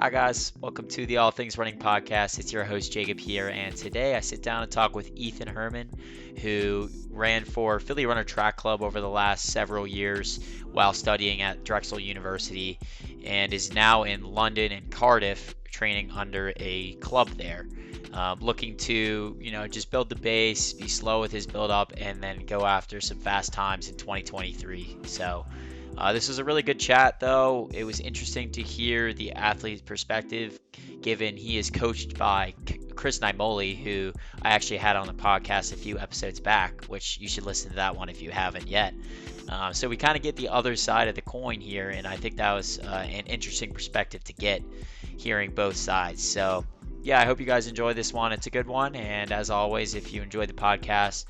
Hi, guys. Welcome to the All Things Running podcast. It's your host, Jacob, here. And today I sit down and talk with Ethan Hermann, who ran for Philly Runner Track Club over the last several years while studying at Drexel University and is now in London and Cardiff training under a club there. Looking to, just build the base, be slow with his build up, and then go after some fast times in 2023. So, this was a really good chat, though. It was interesting to hear the athlete's perspective, given he is coached by Chris Naimoli, who I actually had on the podcast a few episodes back, which you should listen to that one if you haven't yet. So we kind of get the other side of the coin here, and I think that was an interesting perspective to get, hearing both sides. So, yeah, I hope you guys enjoy this one. It's a good one. And as always, if you enjoyed the podcast,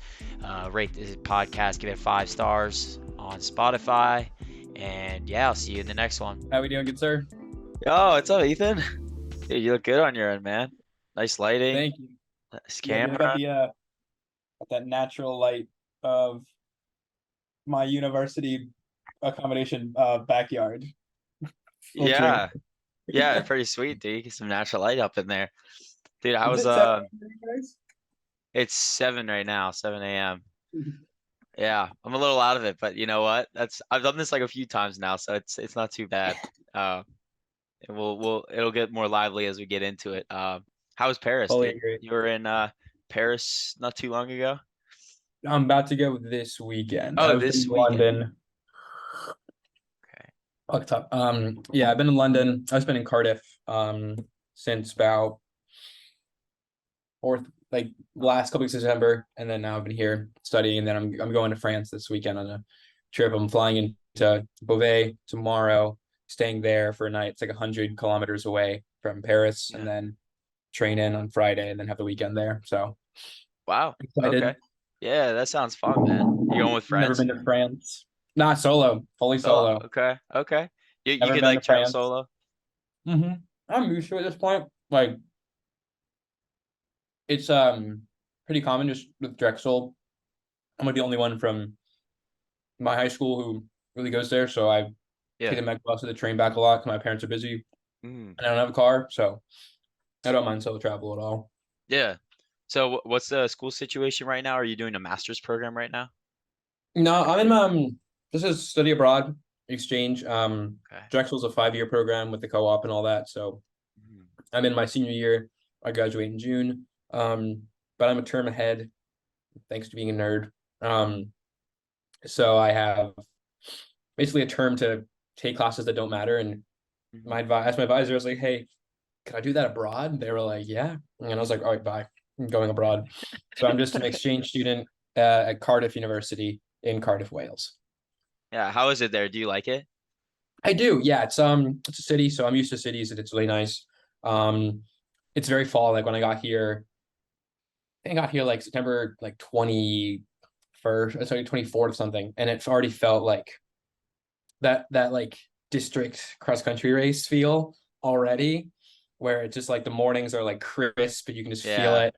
rate the podcast, give it 5 stars on Spotify. And yeah, I'll see you in the next one. How we doing, good sir? Yo, what's up, Ethan? Dude, you look good on your end, man. Nice lighting. Thank you. Nice Yeah, camera. got that natural light of my university accommodation backyard. Yeah. Yeah, pretty sweet, dude. Get some natural light up in there. Dude, I was it's 7 right now, 7 a.m. Yeah, I'm a little out of it, but you know what? I've done this like a few times now, so it's not too bad. It'll get more lively as we get into it. How was Paris, Totally dude? agree. You were in Paris not too long ago? I'm about to go this weekend. Oh, I've this been in weekend. London. Okay. Fuck top. Yeah, I've been in London. I've been in Cardiff since about last couple weeks of December, and then now I've been here studying, and then I'm going to France this weekend on a trip. I'm flying into Beauvais tomorrow, staying there for a night. It's like 100 kilometers away from Paris, Yeah. and then train in on Friday, and then have the weekend there. So Wow. excited. Okay. Yeah, that sounds fun, man. You going with Never friends? been to France. Not solo, fully solo. Okay. Okay. You Never could been like to travel France. solo? I'm used to it at this point. Like it's pretty common just with Drexel. I'm like the only one from my high school who really goes there, so I take Yeah. the Meg bus or the train back a lot because my parents are busy Mm. and I don't have a car, so I don't mind solo travel at all. Yeah. So what's the school situation right now? Are you doing a master's program right now? No, I'm in this is study abroad exchange. Okay. Drexel's a 5-year program with the co-op and all that, so Mhm. I'm in my senior year. I graduate in June. But I'm a term ahead thanks to being a nerd. So I have basically a term to take classes that don't matter. And Mhm. my advisor, I was like, hey, can I do that abroad? And they were like, yeah. And I was like, all right, bye. I'm going abroad. So I'm just an exchange student at Cardiff University in Cardiff, Wales. Yeah. How is it there? Do you like it? I do. Yeah, it's a city, so I'm used to cities and it's really nice. Um, it's very fall. Like when I got here, I got here like September 21st, sorry, 24th or something, and it already felt like that like district cross country race feel already, where it's just like the mornings are like crisp, but you can just feel Yeah. it.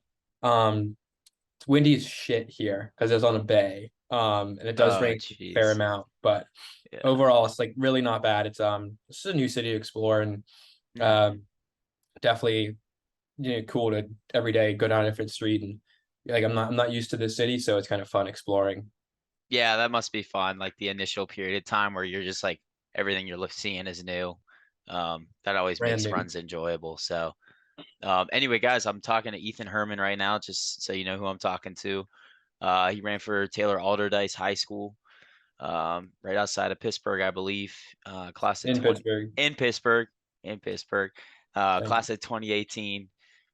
It's windy as shit here because it's on a bay. And it does Oh, rain a fair jeez. amount, but Yeah. overall it's like really not bad. This is a new city to explore and Mhm. um definitely cool to every day go down a different street and like I'm not used to this city, so it's kind of fun exploring. Yeah, that must be fun. Like the initial period of time where you're just like everything you're seeing is new. That always Brand makes new. runs enjoyable. So, anyway, guys, I'm talking to Ethan Hermann right now, just so you know who I'm talking to. He ran for Taylor Alderdice High School, right outside of Pittsburgh, I believe. Class of In 20 Pittsburgh. in Pittsburgh, in Pittsburgh. Thank you. Class of 2018.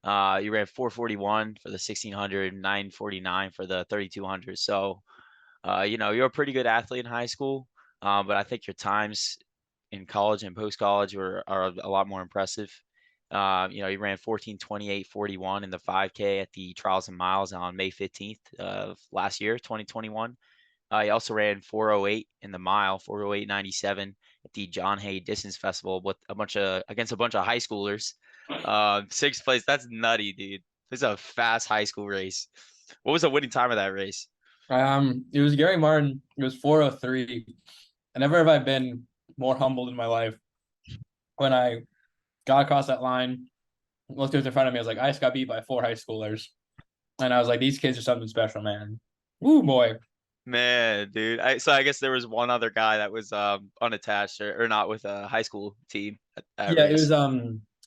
You ran 441 for the 1600, 949 for the 3200. So, you're a pretty good athlete in high school, but I think your times in college and post college are a lot more impressive. You ran 14:28:41 in the 5K at the Trials and Miles on May 15th of last year, 2021. He also ran 4:08 in the mile, 4:08:97 at the John Hay Distance Festival with against a bunch of high schoolers. 6th place. That's nutty, dude. This is a fast high school race. What was the winning time of that race? It was Gary Martin. It was 4:03. And never have I been more humbled in my life when I got across that line, looked who's in front of me. I was like, I just got beat by 4 high schoolers. And I was like, these kids are something special, man. Woo, boy. Man, dude. So I guess there was one other guy that was unattached or not with a high school team at Yeah, race. it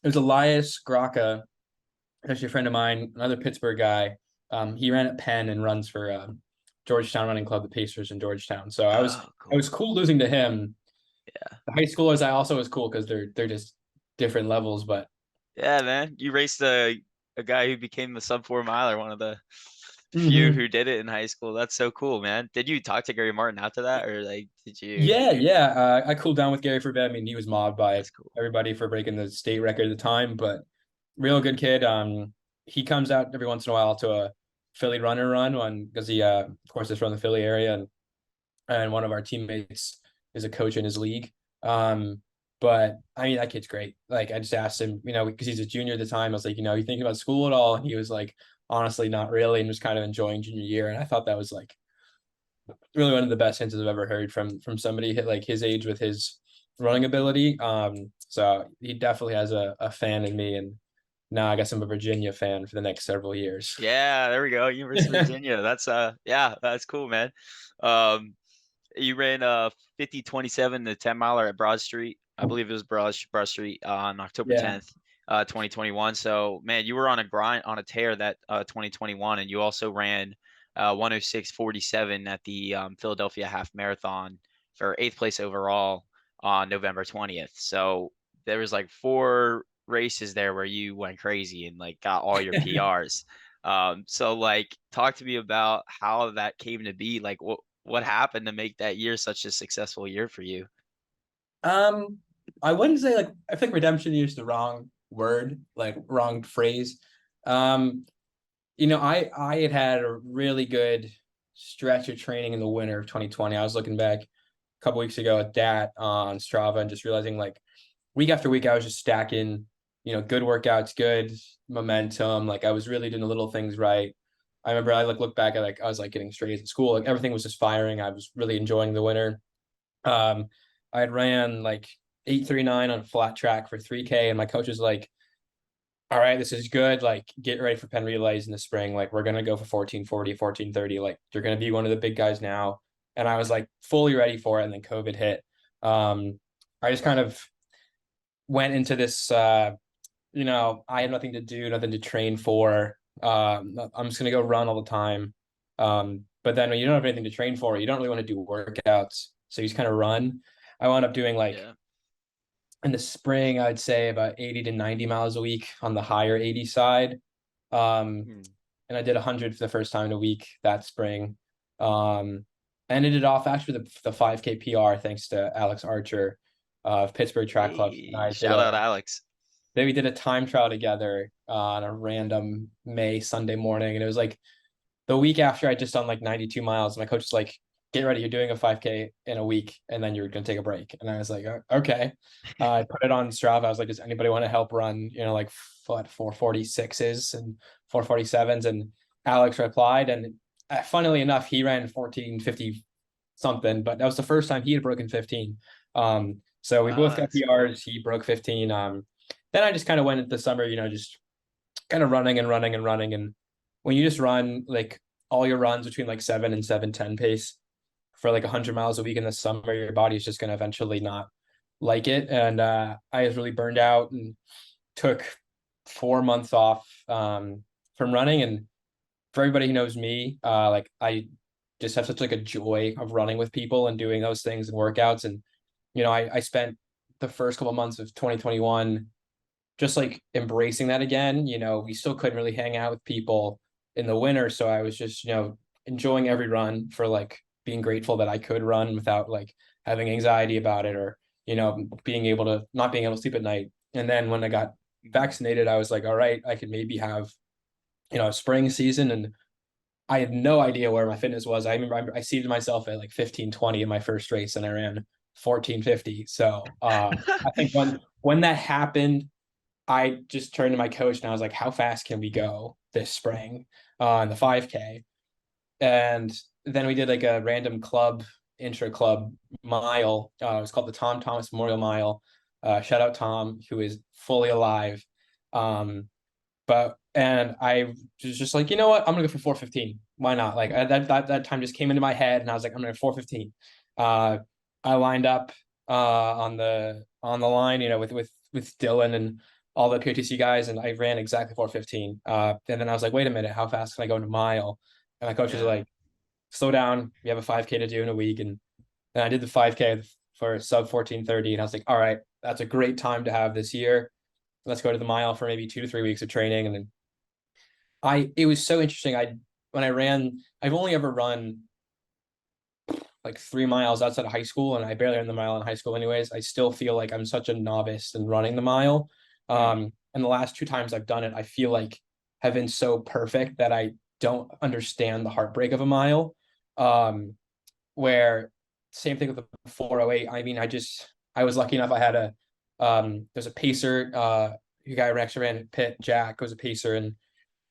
was Elias Graka, actually a friend of mine, another Pittsburgh guy. He ran at Penn and runs for Georgetown Running Club, the Pacers in Georgetown. So Oh, I was cool. cool losing to him. Yeah. The high schoolers I also was cool because they're just different levels. But Yeah, man. You raced a guy who became the sub 4 miler, one of the few Mhm. who did it in high school. That's so cool, man. Did you talk to Gary Martin after that, or like did you? Yeah. I cooled down with Gary for a bit. I mean, he was mobbed by That's cool. everybody for breaking the state record at the time, but real good kid. He comes out every once in a while to a Philly runner run one because he of course is from the Philly area, and one of our teammates is a coach in his league. But I mean that kid's great. Like I just asked him, because he's a junior at the time. I was like, you thinking about school at all? And he was like, honestly, not really, and was kind of enjoying junior year. And I thought that was like really one of the best hints I've ever heard from somebody hit like his age with his running ability. So he definitely has a fan in me, and now I guess I'm a Virginia fan for the next several years. Yeah, there we go. University of Virginia. That's yeah, that's cool, man. Um, you ran 50-27, the 10 miler at Broad Street. I believe it was Broad Street on October Yeah. 10th, 2021. So man, you were on a grind on a tear that 2021, and you also ran 106.47 at the Philadelphia Half Marathon for 8th place overall on November 20th. So there was like 4 races there where you went crazy and like got all your PRs. So like talk to me about how that came to be. Like what happened to make that year such a successful year for you? Um, I wouldn't say like I think redemption used the wrong word, like wrong phrase. Um, I had a really good stretch of training in the winter of 2020. I was looking back a couple weeks ago at that on Strava and just realizing like week after week I was just stacking, good workouts, good momentum. Like I was really doing the little things right. I remember I like look back at like I was like getting straight A's in school, like everything was just firing. I was really enjoying the winter. Um, I had ran like 8:39 on a flat track for 3K, and my coach was like, all right, this is good. Like, get ready for Penn Relays in the spring. Like, we're gonna go for 14:40, 14:30. Like, you're gonna be one of the big guys now. And I was like fully ready for it, and then COVID hit. I just kind of went into this I have nothing to do, nothing to train for. I'm just gonna go run all the time. But then when you don't have anything to train for, you don't really want to do workouts. So you just kind of run. I wound up doing like Yeah. in the spring, I'd say about 80 to 90 miles a week on the higher 80 side. Um, Hmm. and I did 100 for the first time in a week that spring. Um, Ended it off actually the 5K PR thanks to Alex Archer of Pittsburgh Track Club. And Hey, I did shout out a Alex. then we did a time trial together on a random May Sunday morning, and it was like the week after I just done like 92 miles. My coach was like, "Get ready, you're doing a 5K in a week, and then you're gonna take a break." And I was like, "Okay." I put it on Strava. I was like, "Does anybody want to help run? Like what 446s and 447s?" And Alex replied, and funnily enough, he ran 1450 something, but that was the first time he had broken 15. So we Wow, both got that's cool. PRs. He broke 15. Then I just kind of went into the summer, just kind of running and running and running. And when you just run like all your runs between like 7 and 7:10 pace for like 100 miles a week in the summer, your body's just going to eventually not like it. And I was really burned out and took 4 months off from running. And for everybody who knows me, like I just have such like a joy of running with people and doing those things and workouts. And I spent the first couple of months of 2021 just like embracing that again. We still couldn't really hang out with people in the winter. So I was just, enjoying every run for like being grateful that I could run without like having anxiety about it or, being able to not being able to sleep at night. And then when I got Mhm. vaccinated, I was like, all right, I could maybe have, a spring season. And I had no idea where my fitness was. I remember I seated myself at like 15:20 in my first race and I ran 14:50. So I think when that happened, I just turned to my coach and I was like, how fast can we go this spring on the 5K? And then we did like a random club, intra club mile. It was called the Tom Thomas Memorial Mile. Shout out Tom, who is fully alive. And I was just like, you know what? I'm gonna go for 4:15. Why not? Like that time just came into my head, and I was like, I'm gonna 4:15. I lined up on the line, with Dylan and all the PRTC guys, and I ran exactly 4:15. And then I was like, wait a minute, how fast can I go in a mile? And my coach was like, slow down. We have a 5K to do in a week, and then I did the 5K for sub 14:30, and I was like, all right, that's a great time to have this year. Let's go to the mile for maybe 2 to 3 weeks of training. And then it was so interesting. When I ran, I've only ever run like 3 miles outside of high school, and I barely ran the mile in high school anyways. I still feel like I'm such a novice in running the mile. And the last 2 times I've done it, I feel like have been so perfect that I don't understand the heartbreak of a mile. Where same thing with the 4:08. I mean, I was lucky enough. I had there's a pacer, who guy actually ran at Pitt. Jack was a pacer, and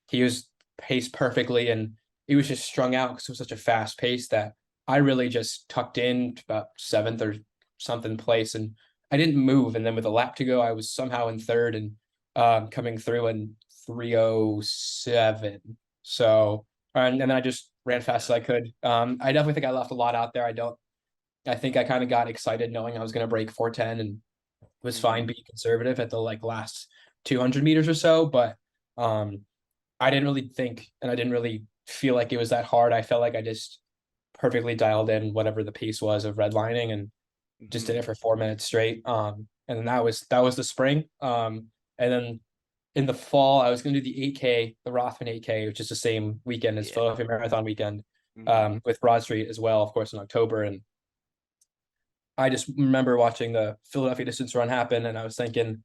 he was paced perfectly, and he was just strung out because it was such a fast pace that I really just tucked in to about 7th or something place, and I didn't move. And then with a lap to go, I was somehow in 3rd, and coming through in 3:07. So, and then I just ran fast as I could. I definitely think I left a lot out there. I think I kind of got excited knowing I was going to break 4:10, and was fine being conservative at the last 200 meters or so. But I didn't really think, and I didn't really feel like it was that hard. I felt like I just perfectly dialed in whatever the pace was of redlining, and just did it for 4 minutes straight. And then that was the spring. And then in the fall, I was going to do the 8K, the Rothman 8K, which is the same weekend as Philadelphia Marathon weekend, with Broad Street as well, of course, in October. And I just remember watching the Philadelphia distance run happen, and I was thinking,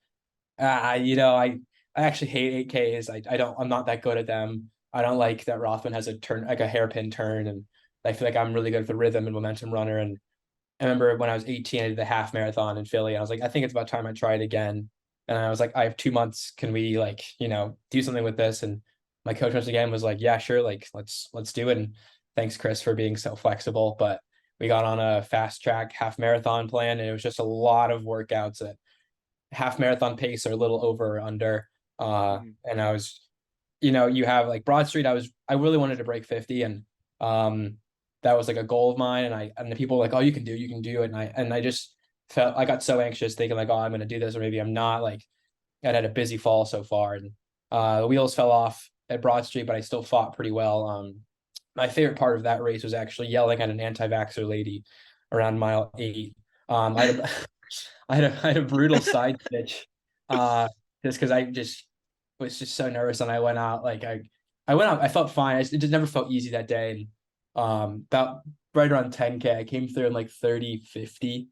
I actually hate 8Ks. I'm not that good at them. I don't like that Rothman has a turn, like a hairpin turn, and I feel like I'm really good at the rhythm and momentum runner. And I remember when I was 18, I did the half marathon in Philly. I was like, I think it's about time I try it again. And I was like, I have 2 months. Can we do something with this? And my coach once again was like, yeah, sure. Like, let's do it. And thanks, Chris, for being so flexible. But we got on a fast track half marathon plan, and it was just a lot of workouts at half marathon pace or a little over or under. And I was, you have like Broad Street. I really wanted to break 50, and that was like a goal of mine. And the people were like, oh, you can do it. And I just felt, I got so anxious thinking like, oh, I'm going to do this, or maybe I'm not. Like, I had a busy fall so far, and the wheels fell off at Broad Street, but I still fought pretty well. My favorite part of that race was actually yelling at an anti-vaxxer lady around mile 8. I had a, I had a brutal side stitch, just because I just was just so nervous, and I went out like I went out. I felt fine. It just never felt easy that day. And about right around 10K, I came through in like 30:50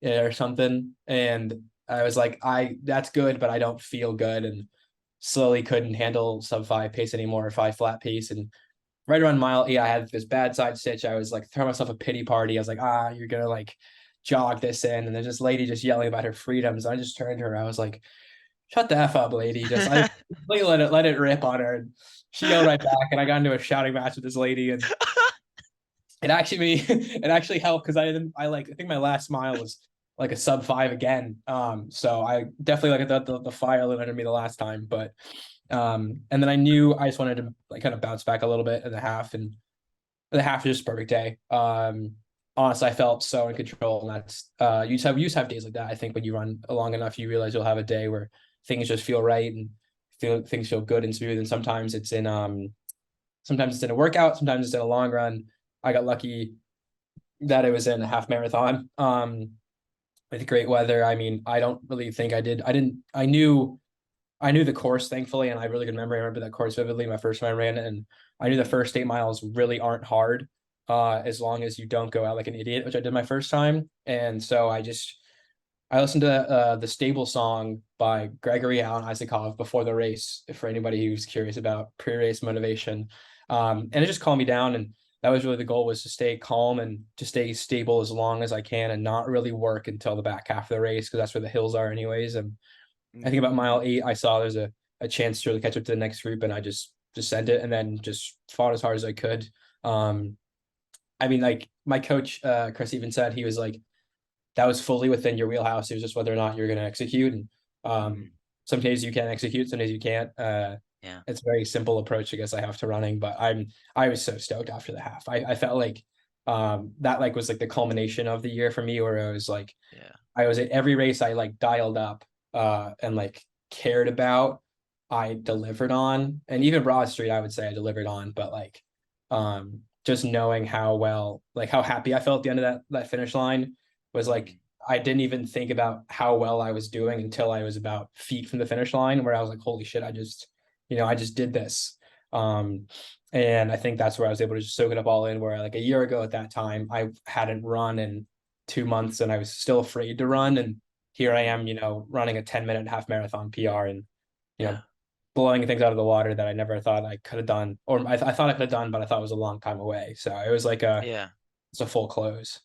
or something, and I was like, that's good, but I don't feel good, and slowly couldn't handle sub 5 pace anymore, 5 flat pace. And right around mile 8, I had this bad side stitch. I was like throwing myself a pity party. I was like, you're gonna like jog this in. And there's this lady just yelling about her freedoms. I just turned to her. I was like, shut the F up, lady. I let it rip on her. And she yelled right back, and I got into a shouting match with this lady. And it actually helped, because I think my last mile was like a sub 5 again. So I definitely like the fire lit under me the last time. But and then I knew I just wanted to like kind of bounce back a little bit in the half, and the half was just a perfect day. Honestly, I felt so in control, and that's you just have days like that. I think when you run long enough, you realize you'll have a day where things just feel right, and things feel good and smooth. And sometimes it's in a workout, sometimes it's in a long run. I got lucky that it was in a half marathon with great weather. I mean, I don't really think I knew the course, thankfully, and I have really good memory. I remember that course vividly my first time I ran it, and I knew the first 8 miles really aren't hard, as long as you don't go out like an idiot, which I did my first time. And so I listened to the Stable song by Gregory Alan Isakov before the race, for anybody who's curious about pre-race motivation. And it just calmed me down, and that was really the goal, was to stay calm and to stay stable as long as I can, and not really work until the back half of the race, because that's where the hills are anyways. And I think about mile 8, I saw there's a chance to really catch up to the next group, and I just sent it, and then just fought as hard as I could. I mean, like my coach, Chris, even said, he was like, that was fully within your wheelhouse. It was just whether or not you're going to execute. And some days you can execute, some days you can't. Yeah. It's a very simple approach, I guess, I have to running, but I was so stoked after the half. I felt like that like was like the culmination of the year for me, where it was like Yeah. I was at every race I like dialed up and like cared about, I delivered on. And even Broad Street, I would say I delivered on, but like just knowing how well, like how happy I felt at the end of that finish line was like I didn't even think about how well I was doing until I was about feet from the finish line, where I was like, holy shit, I just did this. And I think that's where I was able to just soak it up all in, where like a year ago at that time, I hadn't run in 2 months and I was still afraid to run. And here I am, running a 10-minute half marathon PR and, Yeah. blowing things out of the water that I never thought I could have done, or I thought I could have done, but I thought it was a long time away. So it was like Yeah. it's a full close.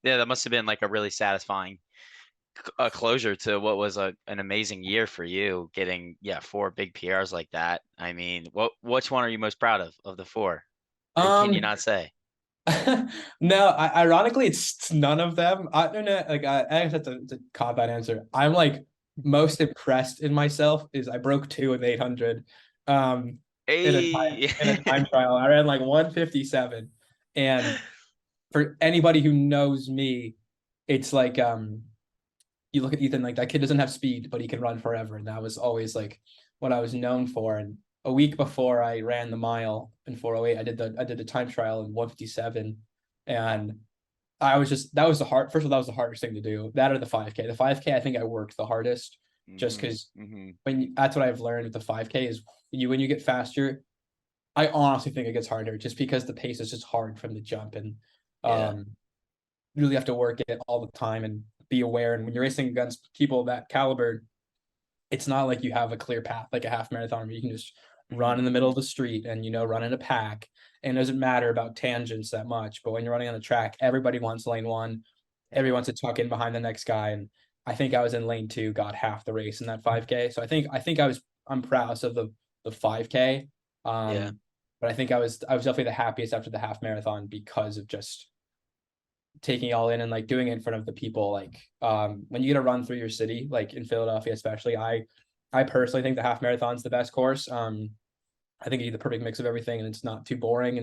Yeah, that must have been like a really satisfying closure to what was an amazing year for you, getting 4 big PRs like that. I mean, which one are you most proud of the 4? Or can you Um, not say? no, ironically, it's none of them. I don't know. Like, I have to cop that answer. I'm like most impressed in myself is I broke 2 of 800, in Hey. a time trial. I ran like 157, and for anybody who knows me, it's like you look at Ethan, like that kid doesn't have speed, but he can run forever, and that was always like what I was known for. And a week before I ran the mile in 408, I did the time trial in 157, and I was just that was the hard. First of all, that was the hardest thing to do. That or the 5K. The 5K, I think I worked the hardest, just because that's what I've learned with the 5K is when you get faster, I honestly think it gets harder, just because the pace is just hard from the jump, and Yeah. you really have to work it all the time and be aware. And when you're racing against people of that caliber, it's not like you have a clear path like a half marathon where you can just run in the middle of the street and run in a pack, and it doesn't matter about tangents that much. But when you're running on the track, everybody wants lane one, everyone wants to tuck in behind the next guy. And I think I was in lane two, got half the race in that 5K. So I'm proud of the 5K. Yeah. But I think I was definitely the happiest after the half marathon, because of just taking it all in and like doing it in front of the people. Like when you get to run through your city, like in Philadelphia especially, I personally think the half marathon's the best course. I think you get the perfect mix of everything, and it's not too boring.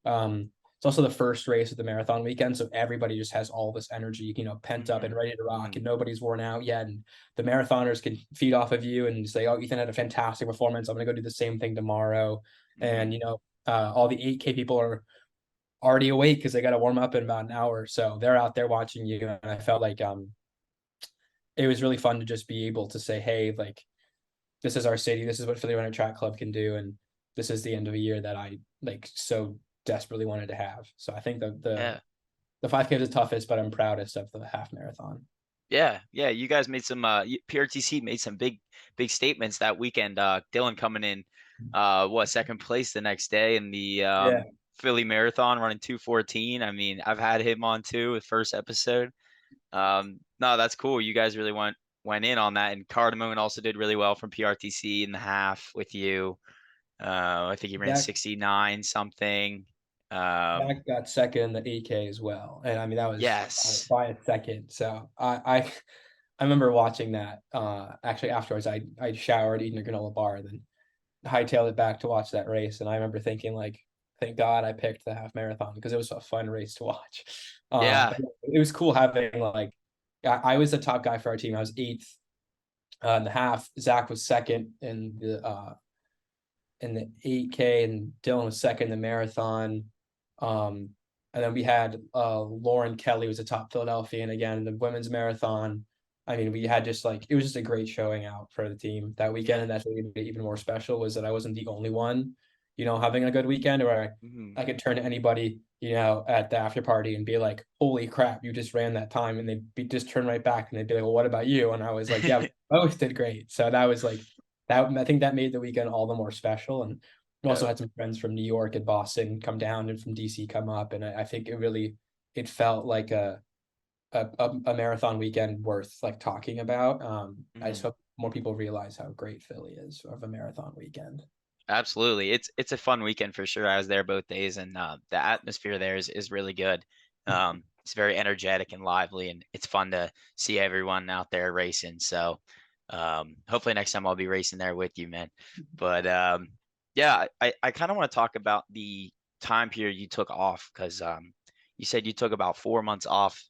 And it's also the first race of the marathon weekend, so everybody just has all this energy, pent up and ready to rock, and nobody's worn out yet. And the marathoners can feed off of you and say, "Oh, Ethan had a fantastic performance. I'm gonna go do the same thing tomorrow." And all the 8K people are already awake because they got to warm up in about an hour, so they're out there watching you. And I felt like it was really fun to just be able to say, hey, like, this is our city, this is what Philly Runner Track Club can do, and this is the end of a year that I like so desperately wanted to have. So I think the 5K is the toughest, but I'm proudest of the half marathon. Yeah, you guys made some PRTC made some big statements that weekend. Dylan coming in second place the next day in the Philly Marathon, running 2:14. I mean, I've had him on too, the first episode. No, that's cool. You guys really went in on that. And Cardamone also did really well from PRTC in the half with you. I think he ran 69 something. Zach got second in the 8K as well, and I mean that was Yes. by a second. So I remember watching that. Actually, afterwards, I showered, eating a granola bar, then hightailed it back to watch that race. And I remember thinking, like, thank God I picked the half marathon, because it was a fun race to watch. Yeah. It was cool having like I was the top guy for our team. I was eighth in the half. Zach was second in the 8K, and Dylan was second in the marathon. And then we had Lauren Kelly was a top Philadelphian again in the women's marathon. I mean, we had it was just a great showing out for the team that weekend. And that's what made it even more special, was that I wasn't the only one, having a good weekend, where I could turn to anybody, at the after party and be like, holy crap, you just ran that time. And they'd just turn right back and they'd be like, well, what about you? And I was like, yeah, we both did great. So that was like, I think that made the weekend all the more special. And we also had some friends from New York and Boston come down, and from DC come up. And I think it felt like a marathon weekend worth like talking about. I just hope more people realize how great Philly is of a marathon weekend. Absolutely. It's a fun weekend for sure. I was there both days, and the atmosphere there is really good. He's very energetic and lively, and it's fun to see everyone out there racing. So hopefully next time I'll be racing there with you, man. But yeah, I kind of want to talk about the time period you took off, because you said you took about 4 months off,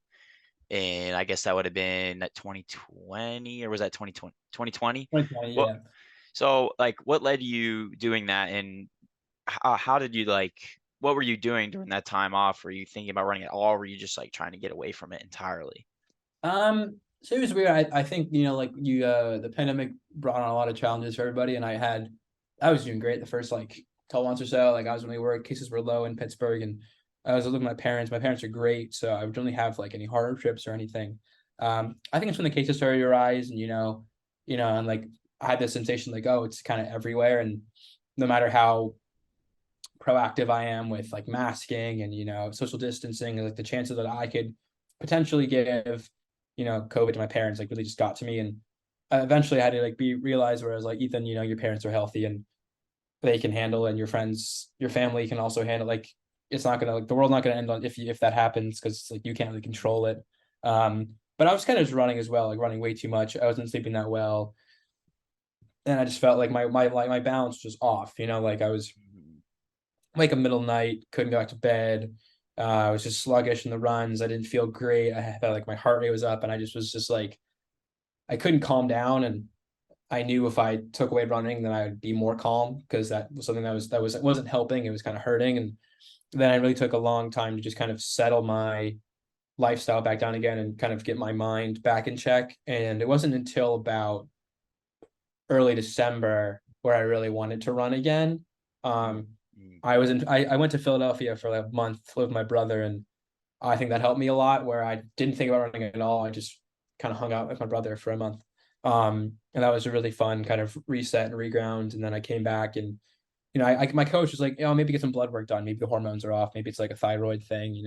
and I guess that would have been at 2020, or was that 2020? 2020? 2020, What? yeah. So like, what led you doing that, and how did you like? What were you doing during that time off? Were you thinking about running at all? Or were you just like trying to get away from it entirely? So it was weird. I think, like the pandemic brought on a lot of challenges for everybody, and I was doing great the first like 12 months or so. Like I was really worried, cases were low in Pittsburgh, and I was living with my parents. My parents are great, so I would only have like any hardships or anything. I think it's when the cases started to rise, and and like I had this sensation like, oh, it's kind of everywhere, and no matter how proactive I am with like masking and social distancing, like the chances that I could potentially give COVID to my parents like really just got to me. And eventually I had to like realize where I was like, Ethan, your parents are healthy and they can handle it, and your friends, your family can also handle, like it's not gonna, like the world's not gonna end on if that happens, because like you can't really control it. But I was kind of just running as well, like running way too much. I wasn't sleeping that well, and I just felt like my balance was off, like I was like a middle night, couldn't go back to bed. I was just sluggish in the runs. I didn't feel great. I felt like my heart rate was up, and I just was just like, I couldn't calm down. And I knew if I took away running, then I would be more calm, because that was something it wasn't helping. It was kind of hurting. And then I really took a long time to just kind of settle my lifestyle back down again and kind of get my mind back in check. And it wasn't until about early December where I really wanted to run again. I went to Philadelphia for like a month with my brother, and I think that helped me a lot, where I didn't think about running at all. I just kind of hung out with my brother for a month. And that was a really fun kind of reset and reground. And then I came back, and my coach was like, maybe get some blood work done. Maybe the hormones are off. Maybe it's like a thyroid thing,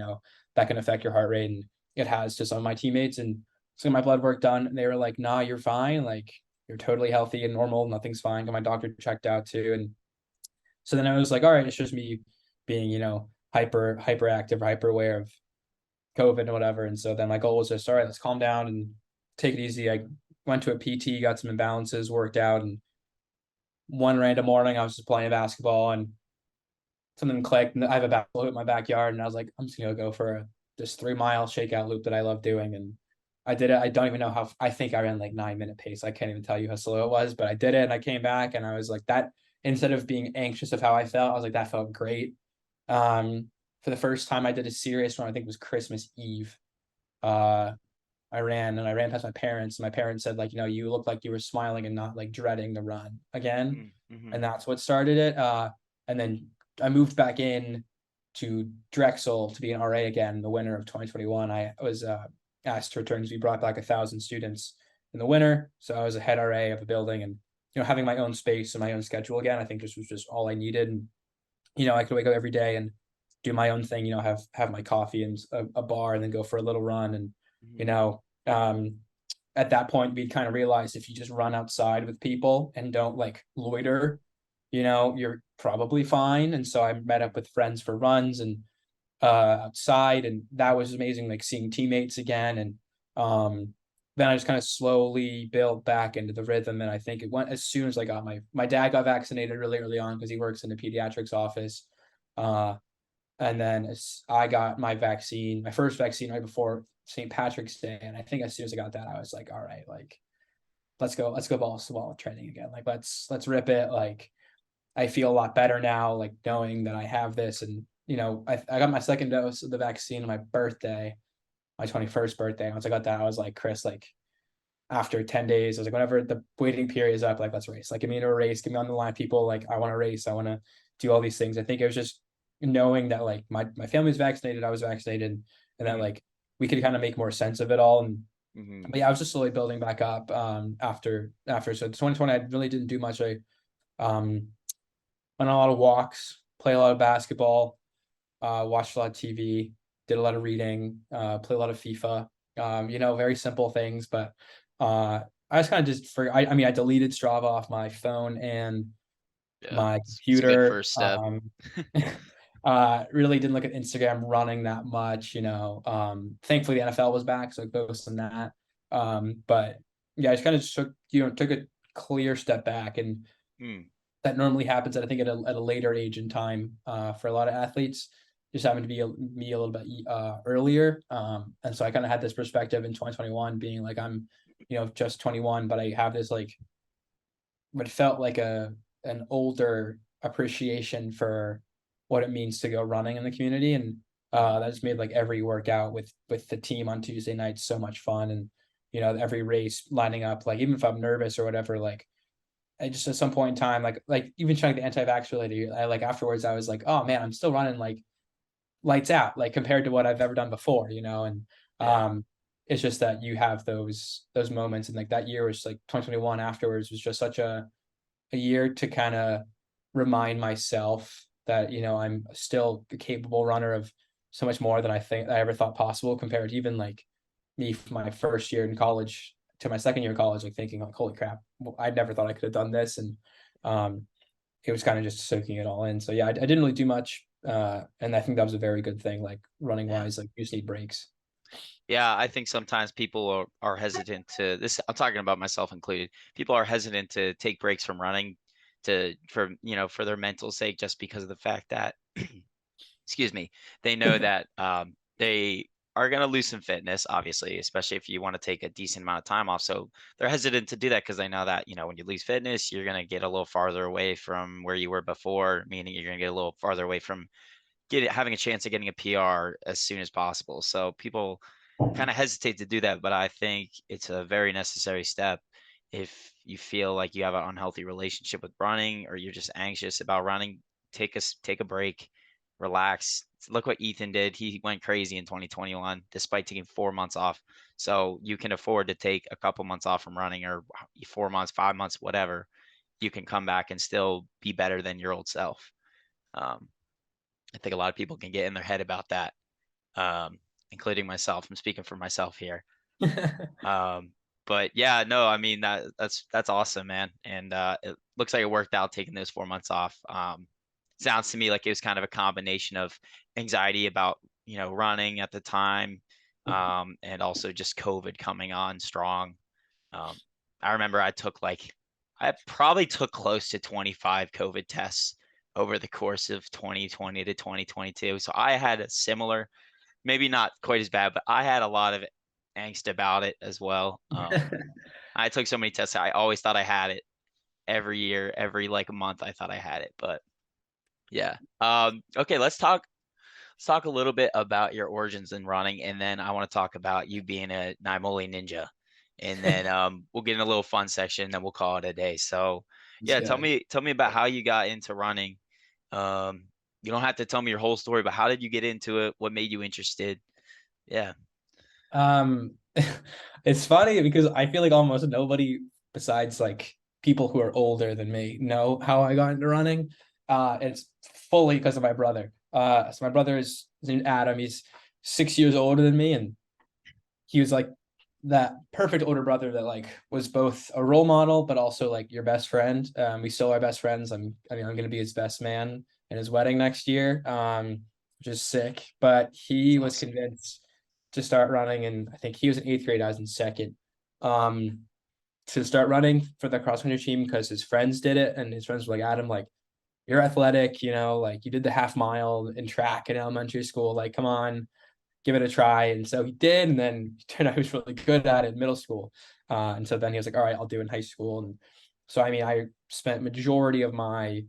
that can affect your heart rate. And it has to some of my teammates. And so my blood work done, and they were like, nah, you're fine. Like you're totally healthy and normal. Nothing's fine. Got my doctor checked out too. And so then I was like, all right, it's just me being, hyperactive, hyper aware of COVID and whatever. And so then my goal was just, all right, let's calm down and take it easy. I went to a PT, got some imbalances worked out, and one random morning I was just playing basketball and something clicked, and I have a basketball in my backyard, and I was like, I'm just gonna go for this 3 mile shakeout loop that I love doing. And I did it. I don't even know how, I think I ran like 9-minute pace. I can't even tell you how slow it was, but I did it, and I came back, and I was like, that, instead of being anxious of how I felt, I was like, that felt great. For the first time I did a serious run, I think it was Christmas Eve. I ran past my parents, and my parents said, like, you look like you were smiling and not like dreading the run again. Mm-hmm. And that's what started it. And then I moved back in to Drexel to be an RA again in the winter of 2021. I was asked to return, to be brought back 1,000 students in the winter. So I was a head RA of a building, and having my own space and my own schedule again, I think this was just all I needed. And I could wake up every day and do my own thing, have my coffee and a bar, and then go for a little run. And at that point we'd kind of realized, if you just run outside with people and don't like loiter, you're probably fine. And so I met up with friends for runs and outside, and that was amazing, like seeing teammates again. And then I just kind of slowly built back into the rhythm. And I think it went as soon as I got my dad got vaccinated really early on, because he works in the pediatrics office. And then as I got my first vaccine right before St. Patrick's Day. And I think as soon as I got that, I was like, all right, like, let's go balls to wall training again. Like, let's rip it. Like, I feel a lot better now, like knowing that I have this. And, I got my second dose of the vaccine on my birthday, my 21st birthday. Once I got that, I was like, Chris, like, after 10 days, I was like, whenever the waiting period is up, like, let's race. Like, give me into a race, get me on the line, people. Like, I want to race. I want to do all these things. I think it was just knowing that like my family's vaccinated, I was vaccinated, and that like we could kind of make more sense of it all. And but yeah, I was just slowly building back up after. So 2020 I really didn't do much. I went on a lot of walks, play a lot of basketball, watched a lot of TV, did a lot of reading, play a lot of FIFA. Very simple things. But I just kind of just I deleted Strava off my phone and my It's a good computer. first step. Really didn't look at Instagram running that much, thankfully the NFL was back, so I focused on that. But yeah, I just kind of took a clear step back, and Mm. that normally happens, I think, at a later age in time, for a lot of athletes. Just happened to be me a little bit earlier. And so I kind of had this perspective in 2021, being like, I'm, just 21, but I have this like what felt like an older appreciation for what it means to go running in the community. And that just made like every workout with the team on Tuesday nights so much fun. And every race lining up, like even if I'm nervous or whatever, like I just at some point in time, like even trying the anti-vax related, I like afterwards I was like, oh man, I'm still running like lights out, like compared to what I've ever done before, and Yeah. it's just that you have those moments. And like that year was like 2021 afterwards was just such a year to kind of remind myself that I'm still a capable runner of so much more than I ever thought possible, compared to even like me from my first year in college to my second year in college, like thinking like, holy crap, I never thought I could have done this. And it was kind of just soaking it all in. So yeah, I didn't really do much, and I think that was a very good thing, like running Yeah. wise. Like you just need breaks. Yeah, I think sometimes people are hesitant to this. I'm talking about myself included. People are hesitant to take breaks from running for their mental sake, just because of the fact that, excuse me, they know that they are going to lose some fitness, obviously, especially if you want to take a decent amount of time off. So they're hesitant to do that because they know that, when you lose fitness, you're going to get a little farther away from where you were before, meaning you're going to get a little farther away from having a chance of getting a PR as soon as possible. So people kind of hesitate to do that, but I think it's a very necessary step if you feel like you have an unhealthy relationship with running, or you're just anxious about running. Take a break, relax. Look what Ethan did. He went crazy in 2021 despite taking 4 months off. So you can afford to take a couple months off from running, or 4 months, 5 months, whatever. You can come back and still be better than your old self. Um, I think a lot of people can get in their head about that, um, including myself. I'm speaking for myself here. Um, but yeah, no, I mean that's awesome, man. And it looks like it worked out taking those 4 months off. Sounds to me like it was kind of a combination of anxiety about running at the time, and also just COVID coming on strong. Um, I remember I probably took close to 25 COVID tests over the course of 2020 to 2022. So I had a similar, maybe not quite as bad, but I had a lot of angst about it as well. I took so many tests. I always thought I had it every year, every like month. I thought I had it, but yeah. Okay, let's talk a little bit about your origins in running, and then I want to talk about you being a Naimoli Ninja. And then we'll get in a little fun section, then we'll call it a day. So yeah, tell Yeah. me about how you got into running. Um, you don't have to tell me your whole story, but how did you get into it? What made you interested? Yeah. Um, it's funny because I feel like almost nobody besides like people who are older than me know how I got into running. It's fully because of my brother. So my brother is named Adam. He's 6 years older than me, and he was like that perfect older brother that like was both a role model but also like your best friend. We still are best friends. I'm gonna be his best man in his wedding next year. Which is sick. But he That's was awesome. convinced to start running, and I think he was in eighth grade, I was in second. Um, to start running for the cross country team because his friends did it, and his friends were like, Adam, like you're athletic, like you did the half mile in track in elementary school, like come on, give it a try. And so he did, and then it turned out he was really good at it in middle school. And so then he was like, all right, I'll do it in high school. And so I mean, I spent majority of my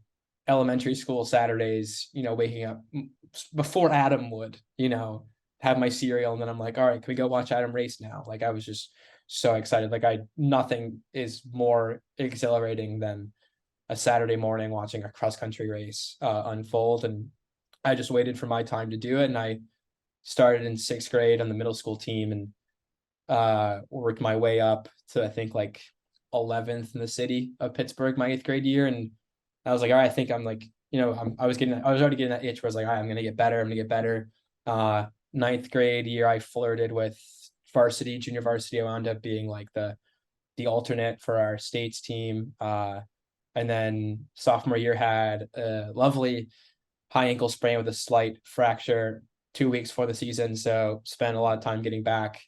elementary school Saturdays, waking up before Adam would, have my cereal, and then I'm like, all right, can we go watch Adam race now? Like I was just so excited. Like nothing is more exhilarating than a Saturday morning watching a cross country race unfold. And I just waited for my time to do it. And I started in sixth grade on the middle school team, and worked my way up to I think like 11th in the city of Pittsburgh my eighth grade year. And I was like, all right, I think I'm like, I was already getting that itch where I was like, all right, I'm gonna get better. I'm gonna get better. Ninth grade year, I flirted with junior varsity. I wound up being like the alternate for our states team. And then sophomore year had a lovely high ankle sprain with a slight fracture 2 weeks before the season. So spent a lot of time getting back.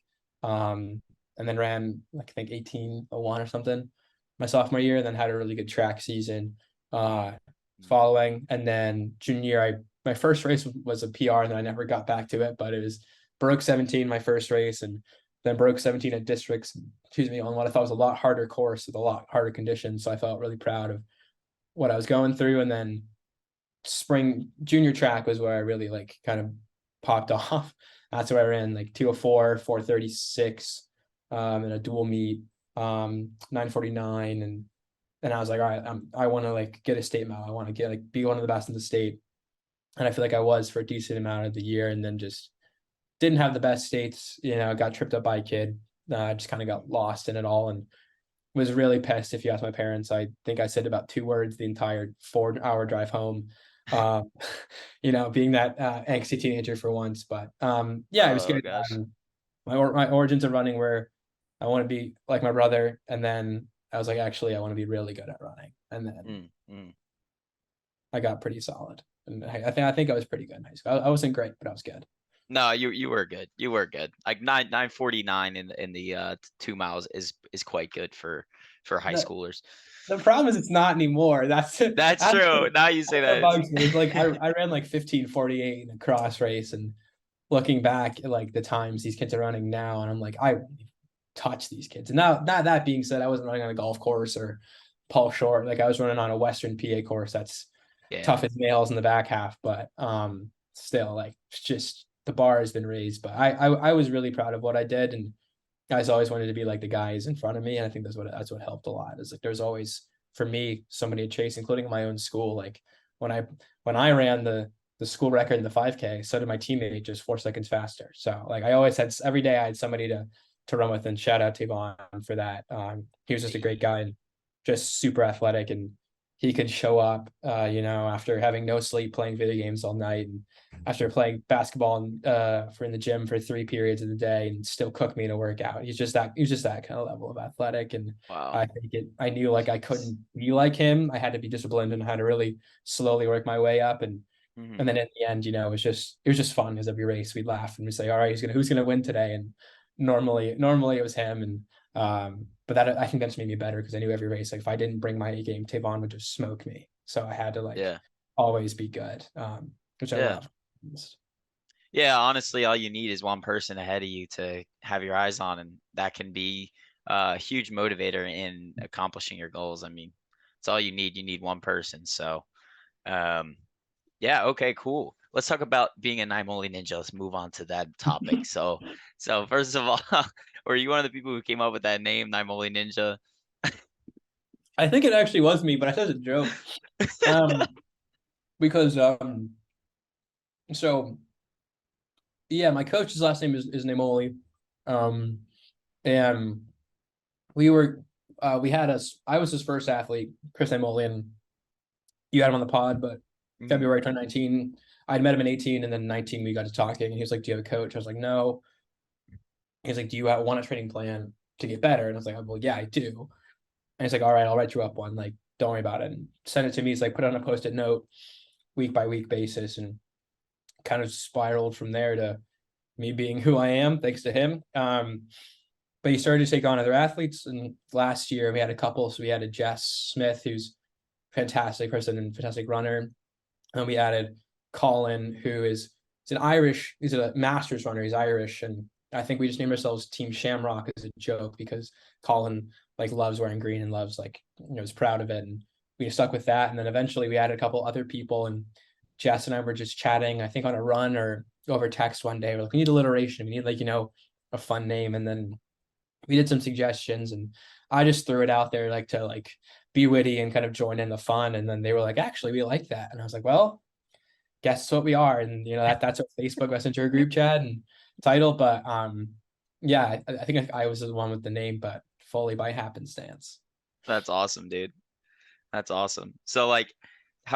And then ran like I think 18:01 or something my sophomore year, and then had a really good track season following. And then junior year, my first race was a PR, and then I never got back to it, but it was broke 17 my first race, and then broke 17 at districts, on what I thought was a lot harder course with a lot harder conditions. So I felt really proud of what I was going through. And then spring junior track was where I really like kind of popped off. That's where I ran like 2:04, 4:36, in a dual meet, 9:49, and I was like, all right, I want to like get a state medal. I want to get like be one of the best in the state, and I feel like I was for a decent amount of the year, and then just didn't have the best states. Got tripped up by a kid. Just kind of got lost in it all, and was really pissed. If you ask my parents, I think I said about 2 words the entire 4-hour drive home. Being that angsty teenager for once, but yeah, it was good. My origins of running were I want to be like my brother, and then I was like, actually, I want to be really good at running, and then I got pretty solid, and I think I was pretty good in high school. I wasn't great, but I was good. No, you were good. You were good. Like 9:49 in the 2 miles is quite good for high schoolers. The problem is it's not anymore. That's true. Now you say that. Bugs me. It's like I ran like 15:48 in a cross race, and looking back at like the times these kids are running now, and I'm like, I wouldn't even touch these kids. And now that being said, I wasn't running on a golf course or Paul Short. Like I was running on a Western PA course that's tough as nails in the back half, but still, like, it's just the bar has been raised. But I was really proud of what I did, and guys always wanted to be like the guys in front of me, and I think that's what helped a lot. Is like there's always, for me, somebody to chase, including my own school. Like when I ran the school record in the 5K, so did my teammate, just 4 seconds faster. So like I always had, every day I had somebody to run with, and shout out to Yvonne for that. He was just a great guy and just super athletic, and he could show up, after having no sleep, playing video games all night, and after playing basketball in the gym for 3 periods of the day, and still cook me to work out. He was just that kind of level of athletic. And wow. I knew like I couldn't be like him. I had to be disciplined and had to really slowly work my way up. And then in the end, it was just fun, because every race we'd laugh and we'd say, all right, who's gonna win today? And normally it was him. And but that, I think that just made me better, because I knew every race, like if I didn't bring my A game, Tavon would just smoke me. So I had to always be good, which I love. Yeah, honestly, all you need is one person ahead of you to have your eyes on, and that can be a huge motivator in accomplishing your goals. I mean, it's all you need. You need one person. So, yeah, okay, cool. Let's talk about being a Naimoli Ninja. Let's move on to that topic. So first of all, were you one of the people who came up with that name, Naimoli Ninja? I think it actually was me, but I said it's a joke. Because so yeah, my coach's last name is Naimoli. And I was his first athlete, Chris Naimoli, and you had him on the pod, but February 2019, I'd met him in 18, and then 19 we got to talking, and he was like, do you have a coach? I was like, no. He's like, do you want a training plan to get better? And I was like, well, yeah, I do. And he's like, all right, I'll write you up one. Like, don't worry about it. And send it to me. He's like, put it on a Post-it note, week by week basis, and kind of spiraled from there to me being who I am, thanks to him. But he started to take on other athletes. And last year we had a couple. So we had a Jess Smith, who's a fantastic person and fantastic runner. And we added Colin, he's a master's runner. He's Irish. And I think we just named ourselves Team Shamrock as a joke, because Colin like loves wearing green and loves is proud of it. And we stuck with that. And then eventually we added a couple other people, and Jess and I were just chatting, I think on a run or over text one day. We're like, we need alliteration. We need a fun name. And then we did some suggestions, and I just threw it out there to be witty and kind of join in the fun. And then they were like, actually, we like that. And I was like, well, guess what we are. And that's our Facebook Messenger group chat and title. But yeah, I think I was the one with the name, but fully by happenstance. That's awesome, dude. That's awesome. So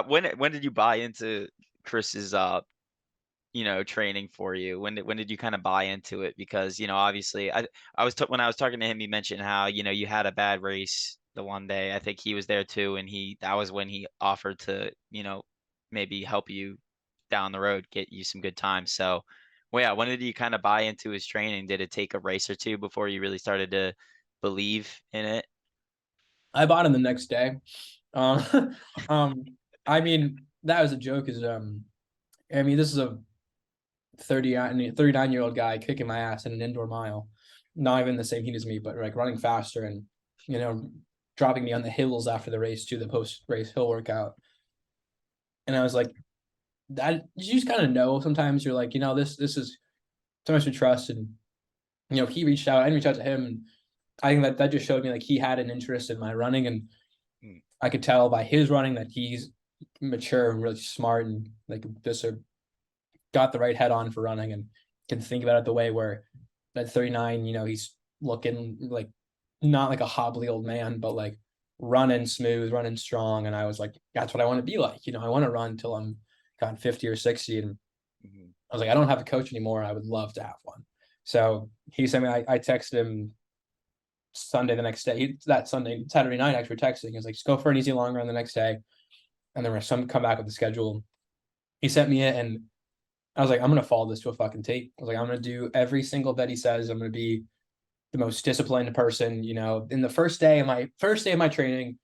when did you buy into Chris's training for you? When did you kind of buy into it? Because obviously when I was talking to him, he mentioned how you had a bad race the one day. I think he was there too, and that was when he offered to maybe help you down the road get you some good times. So, well, yeah, when did you kind of buy into his training? Did it take a race or two before you really started to believe in it? I bought him the next day. Um, I mean, that was a joke. I mean, this is a 39-year-old guy kicking my ass in an indoor mile, not even the same heat as me, but like running faster and, you know, dropping me on the hills after the race to the post-race hill workout. And I was like, that you just kind of know sometimes you're like, this is so much to trust. And, he reached out, I reached out to him. And I think that just showed me like he had an interest in my running. And I could tell by his running that he's mature and really smart and like just got the right head on for running and can think about it the way where at 39, he's looking like not like a hobbly old man, but like running smooth, running strong. And I was like, that's what I want to be like. I want to run until I'm gone 50 or 60. And I was like, I don't have a coach anymore. I would love to have one. So he sent me, I texted him Sunday the next day. Saturday night, actually texting. He was like, just go for an easy long run the next day. And then we're come back with the schedule. He sent me it and I was like, I'm gonna follow this to a fucking T. I was like, I'm gonna do every single bet he says. I'm gonna be the most disciplined person. In the first day of my training,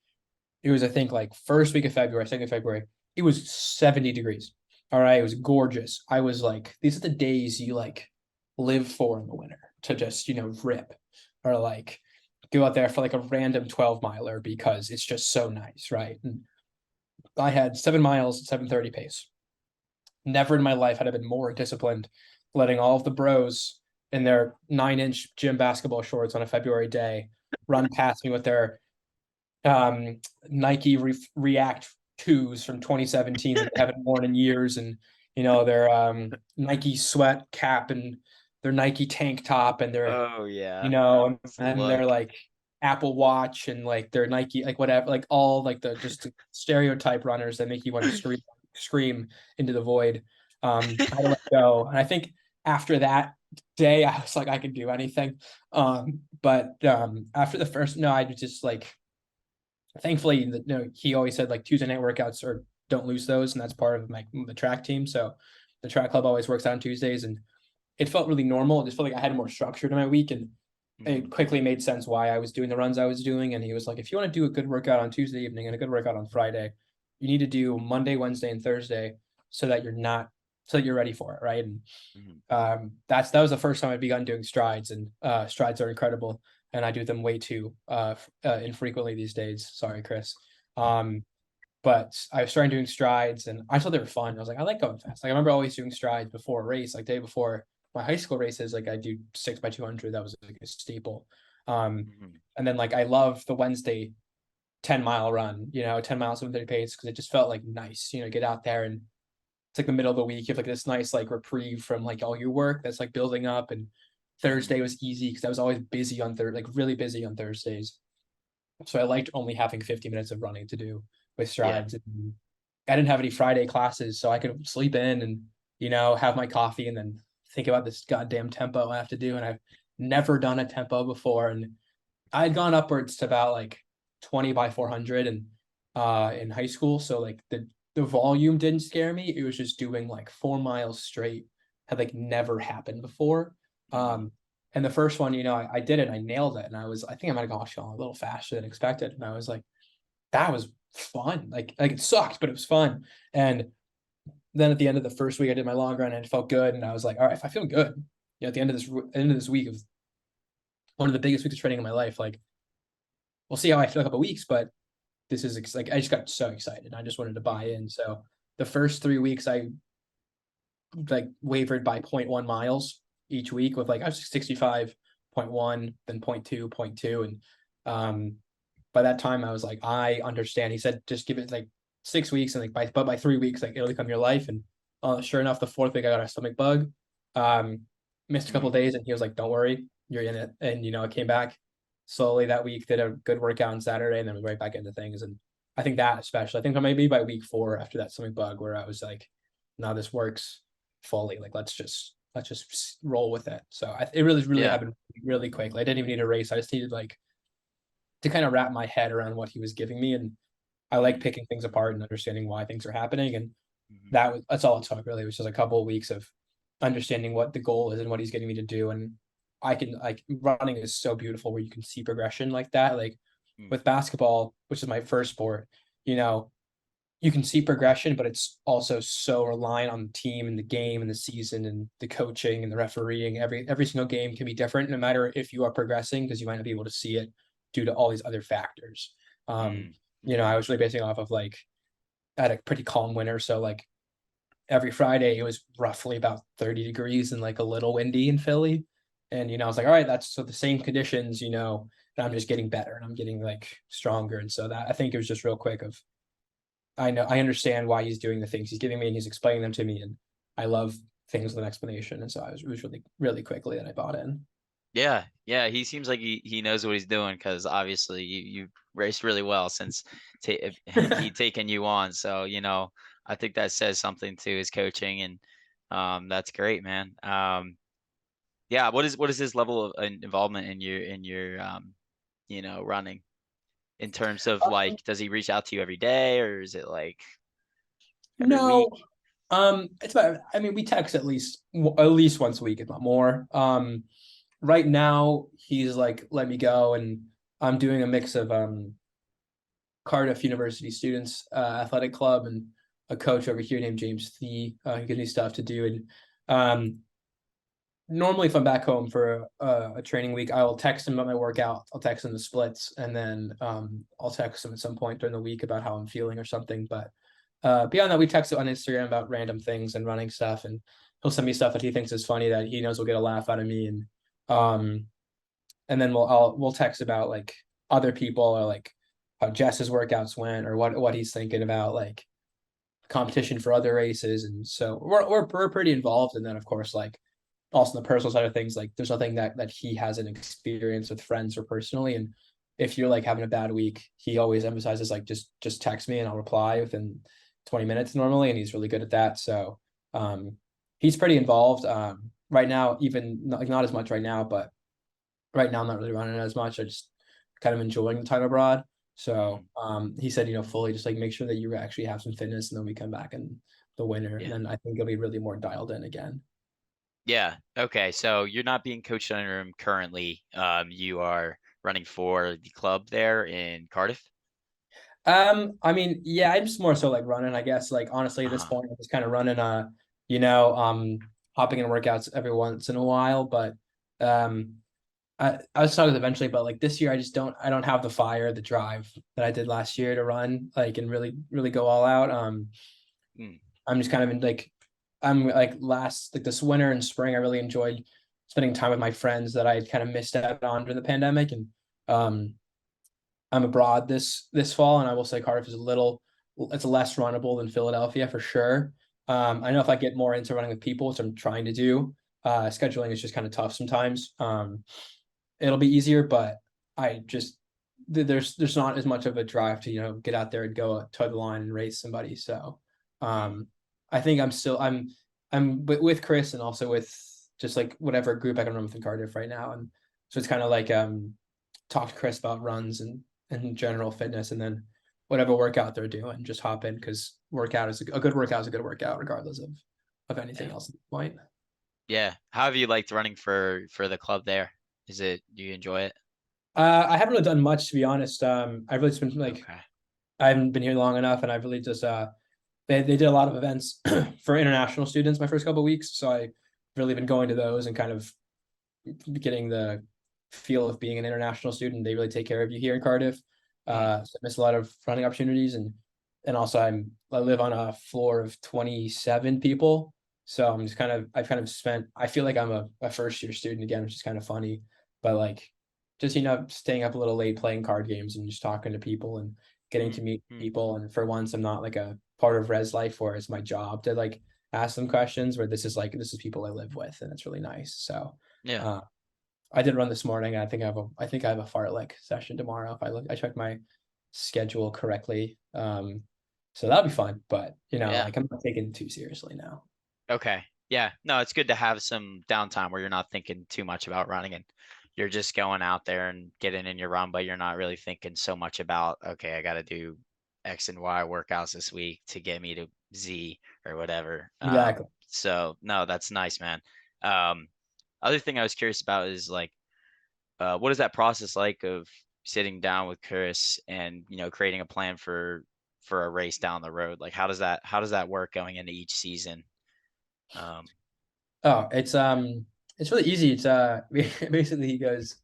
it was I think like first week of February, second of February. It was 70 degrees. All right, it was gorgeous. I was like, these are the days you like live for in the winter to just rip or like go out there for like a random 12 miler because it's just so nice, right? And I had 7 miles, 7:30 pace. Never in my life had I been more disciplined, letting all of the bros in their 9-inch gym basketball shorts on a February day run past me with their Nike React 2s from 2017 that they haven't worn in years, and their Nike sweat cap and their Nike tank top and their Oh yeah. and their like Apple Watch and like their Nike like whatever, like all like the just stereotype runners that make you want to scream into the void. I let go. And I think after that day, I was like, I could do anything. But after the first, no, I just like, thankfully, he always said like Tuesday night workouts or don't lose those. And that's part of the track team. So the track club always works out on Tuesdays and it felt really normal. It just felt like I had more structure to my week and it quickly made sense why I was doing the runs I was doing. And he was like, if you want to do a good workout on Tuesday evening and a good workout on Friday, you need to do Monday, Wednesday, and Thursday so that you're ready for it, right? And that was the first time I'd begun doing strides, and strides are incredible, and I do them way too infrequently these days. Sorry, Chris. But I was starting doing strides, and I thought they were fun. I was like, I like going fast. Like I remember always doing strides before a race, like day before my high school races. Like I do 6x200. That was like a staple. And then like I love the Wednesday 10-mile run, 10 miles, 7:30 pace, because it just felt like nice, get out there and it's like the middle of the week. You have like this nice like reprieve from like all your work that's like building up. And Thursday was easy because I was always busy on like really busy on Thursdays. So I liked only having 50 minutes of running to do with strides. And I didn't have any Friday classes, so I could sleep in and, have my coffee and then think about this goddamn tempo I have to do. And I've never done a tempo before. And I had gone upwards to about like 20 by 400 and in high school. So like the volume didn't scare me. It was just doing like 4 miles straight had like never happened before. And the first one, I did it, I nailed it. And I think I might have gone a little faster than expected. And I was like, that was fun. Like it sucked, but it was fun. And then at the end of the first week, I did my long run and it felt good. And I was like, all right, if I feel good, at the end of this week of one of the biggest weeks of training in my life, like we'll see how I feel in a couple of weeks, but this is like I just got so excited. I just wanted to buy in. So the first 3 weeks I like wavered by 0.1 miles each week with like I was 65.1, then 0.2, 0.2. And by that time I was like, I understand. He said just give it like 6 weeks and like by 3 weeks, like it'll become your life. And sure enough, the 4th week I got a stomach bug. Missed a couple of days and he was like, don't worry, you're in it. And I came back slowly that week, did a good workout on Saturday, and then we right back into things. And I think that especially, I think maybe by week 4 after that stomach bug where I was like, no, this works fully. Like, let's just roll with it. So it really happened really quickly. I didn't even need a race. I just needed like to kind of wrap my head around what he was giving me. And I like picking things apart and understanding why things are happening. And Mhm. that's all it took really. It was just a couple of weeks of understanding what the goal is and what he's getting me to do. And I can like running is so beautiful where you can see progression like that. Like Mm. with basketball, which is my first sport, you know, you can see progression, but it's also so reliant on the team and the game and the season and the coaching and the refereeing. Every single game can be different, no matter if you are progressing, because you might not be able to see it due to all these other factors. Um, Mm. you know, Mhm. I was really basing off of like I had a pretty calm winter, so like every Friday it was roughly about 30 degrees and like a little windy in Philly. And I was like, all right, that's so the same conditions, and I'm just getting better and I'm getting like stronger. And so that I think it was just real quick of I understand why he's doing the things he's giving me and he's explaining them to me. And I love things with an explanation. And so it was really, really quickly that I bought in. Yeah, yeah, he seems like he knows what he's doing because obviously you raced really well since ta he taken you on. So, I think that says something to his coaching, and that's great, man. Yeah, what is his level of involvement in your running in terms of like, does he reach out to you every day or is it like every No, week? it's about, I mean, we text at least once a week, if not more. Right now he's like, let me go. And I'm doing a mix of, Cardiff University students, athletic club and a coach over here named James Thee. He gives me stuff to do. And, normally if I'm back home for a training week, I will text him about my workout. I'll text him the splits, and then I'll text him at some point during the week about how I'm feeling or something. But beyond that, we text on Instagram about random things and running stuff, and he'll send me stuff that he thinks is funny that he knows will get a laugh out of me, um, and then we'll text about like other people or like how Jess's workouts went or what he's thinking about like competition for other races, and so we're pretty involved. And then of course like also the personal side of things, like there's nothing that he hasn't experienced with friends or personally. And if you're like having a bad week, he always emphasizes like just text me and I'll reply within 20 minutes normally, and he's really good at that. So he's pretty involved. Right now, even not as much right now, but right now I'm not really running as much. I just kind of enjoying the time abroad. So Mm, he said, fully just like make sure that you actually have some fitness, and then we come back in the winter, and yeah. then I think it'll be really more dialed in again. Yeah. Okay. So you're not being coached under him currently. You are running for the club there in Cardiff. I mean, yeah, I'm just more so like running, I guess. Like honestly, at this Uh-huh. point, I'm just kind of running, hopping in workouts every once in a while. But um, I was talking eventually, but like this year, I don't have the fire, the drive that I did last year to run, like and really, really go all out. Mm, I'm just kind of in like, I'm like this winter and spring, I really enjoyed spending time with my friends that I had kind of missed out on during the pandemic, and um, I'm abroad this fall, and I will say Cardiff is it's less runnable than Philadelphia for sure. I know if I get more into running with people, which I'm trying to do, scheduling is just kind of tough sometimes. It'll be easier, but I just there's not as much of a drive to get out there and go to the line and race somebody. So mm, um, I think I'm with Chris and also with just like whatever group I can run with in Cardiff right now, and so it's kind of like talk to Chris about runs and general fitness, and then whatever workout they're doing, just hop in because workout is a good workout is a good workout regardless of anything yeah. else at the point. Yeah. How have you liked running for the club there? Do you enjoy it? I haven't really done much to be honest. I've really just been like Okay. I haven't been here long enough, and I've really just they did a lot of events for international students my first couple of weeks, so I really been going to those and kind of getting the feel of being an international student. They really take care of you here in Cardiff. Mm, So I miss a lot of running opportunities, and also I live on a floor of 27 people. So I've kind of spent, I feel like I'm a first year student again, which is kind of funny, but like just, staying up a little late playing card games and just talking to people and getting to mm, meet mm, people. And for once, I'm not like a part of res life where it's my job to like ask them questions, where this is people I live with, and it's really nice. So, yeah. uh, I did run this morning. I think I have a fartlek session tomorrow. If I check my schedule correctly. So that'll be fun. But Yeah. like I'm not taking it too seriously now. Okay. Yeah. No, it's good to have some downtime where you're not thinking too much about running and you're just going out there and getting in your run, but you're not really thinking so much about, okay, I got to do X and Y workouts this week to get me to Z or whatever. Exactly. So no, that's nice, man. Other thing I was curious about is like, what is that process like of sitting down with Chris and, you know, creating a plan for a race down the road? Like, how does that work going into each season? Um, Oh, it's really easy. It's basically he goes,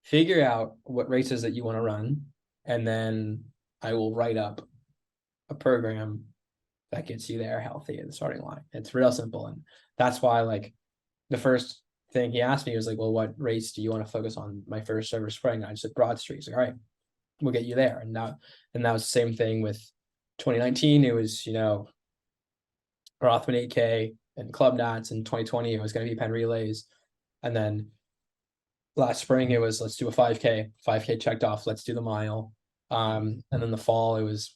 figure out what races that you want to run, and then I will write up a program that gets you there healthy at the starting line. It's real simple. And that's why, like, the first thing he asked me was like, well, what race do you want to focus on my first ever spring? And I just said Broad Street. He's like, all right, we'll get you there. And that was the same thing with 2019. It was, you know, Rothman 8K and Club Nats. In 2020, it was going to be Penn Relays. And then last spring, it was let's do a 5K. 5K checked off. Let's do the mile. And then the fall, it was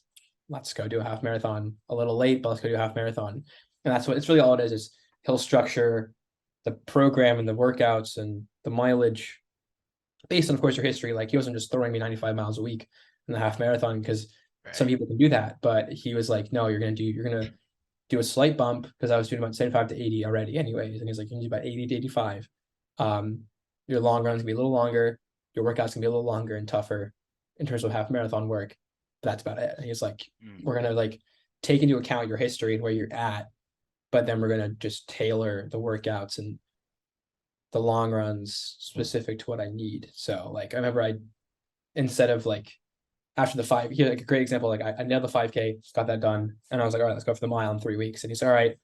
let's go do a half marathon. A little late, but let's go do a half marathon. And that's what it's really all it is he'll structure the program and the workouts and the mileage based on, of course, your history. Like he wasn't just throwing me 95 miles a week in the half marathon because some people can do that, but he was like, no, you're gonna do a slight bump because I was doing about 75 to 80 already anyways. And he's like, you can do about 80 to 85. Your long run's gonna be a little longer, your workouts gonna be a little longer and tougher in terms of half marathon work. But that's about it. And he's like, we're gonna like take into account your history and where you're at, but then we're gonna just tailor the workouts and the long runs specific to what I need. So like I remember instead of like after the 5, here like a great example, like I nailed the 5K, got that done, and I was like, all right, let's go for the mile in 3 weeks. And he's all right,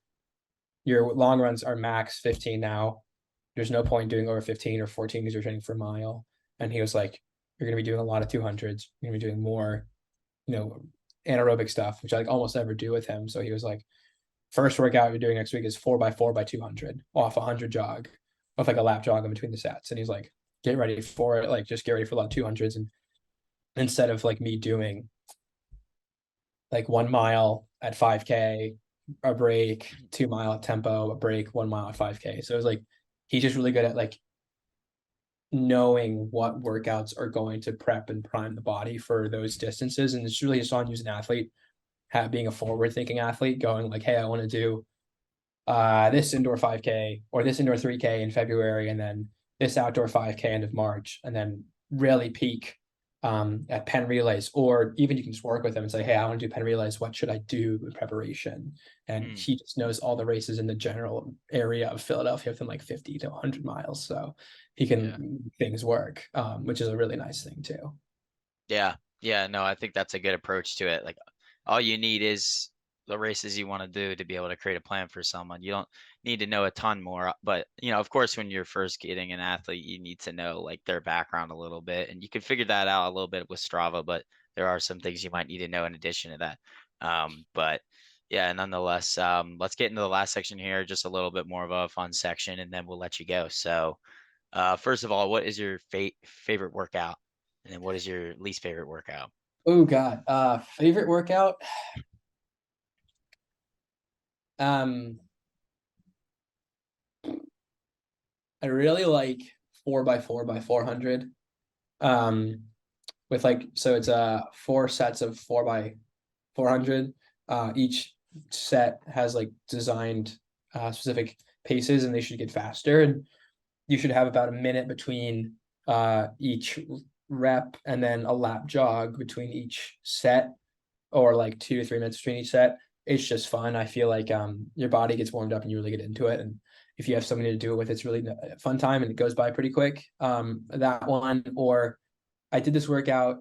your long runs are max 15 now. There's no point doing over 15 or 14 because you're training for a mile. And he was like, you're gonna be doing a lot of 200s. You're gonna be doing more, you know, anaerobic stuff, which I like almost never do with him. So he was like, first workout you're doing next week is 4x4 by 200 off 100 jog, with like a lap jog in between the sets. And he's like, get ready for it. Like just get ready for a lot of 200s. And instead of like me doing like 1 mile at 5K, a break, 2 mile at tempo, a break, 1 mile at 5K. So it was like he's just really good at like knowing what workouts are going to prep and prime the body for those distances. And it's really just on you as an athlete, being a forward thinking athlete, going like, hey, I want to do this indoor 5K or this indoor 3K in February, and then this outdoor 5K end of March, and then really peak at Penn Relays. Or even you can just work with them and say, hey, I want to do Penn Relays. What should I do in preparation? And he just knows all the races in the general area of Philadelphia within like 50 to 100 miles. So he can make things work, which is a really nice thing too. Yeah. Yeah. No, I think that's a good approach to it. Like all you need is the races you want to do to be able to create a plan for someone. You don't need to know a ton more, but you know, of course, when you're first getting an athlete, you need to know like their background a little bit, and you can figure that out a little bit with Strava, but there are some things you might need to know in addition to that. But yeah, nonetheless, let's get into the last section here, just a little bit more of a fun section, and then we'll let you go. So, first of all, what is your favorite workout? And then what is your least favorite workout? Oh God. Favorite workout. I really like 4x4 by 400. With like, so it's 4 sets of 4 by 400. Each set has like designed specific paces, and they should get faster. And you should have about a minute between each rep, and then a lap jog between each set, or like 2 to 3 minutes between each set. It's just fun. I feel like your body gets warmed up and you really get into it. And if you have somebody to do it with, it's really a fun time and it goes by pretty quick. That one, or I did this workout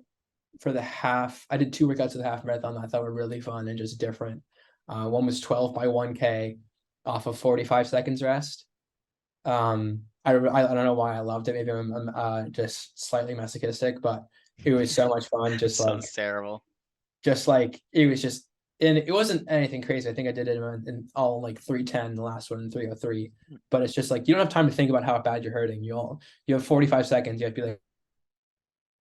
for the half. I did 2 workouts of the half marathon that I thought were really fun and just different. One was 12 by 1K off of 45 seconds rest. I don't know why I loved it. Maybe I'm just slightly masochistic, but it was so much fun. Just like Sounds terrible. Just like it was just, and it wasn't anything crazy. I think I did it in all like 310, the last one in 303. But it's just like you don't have time to think about how bad you're hurting. You have 45 seconds. You have to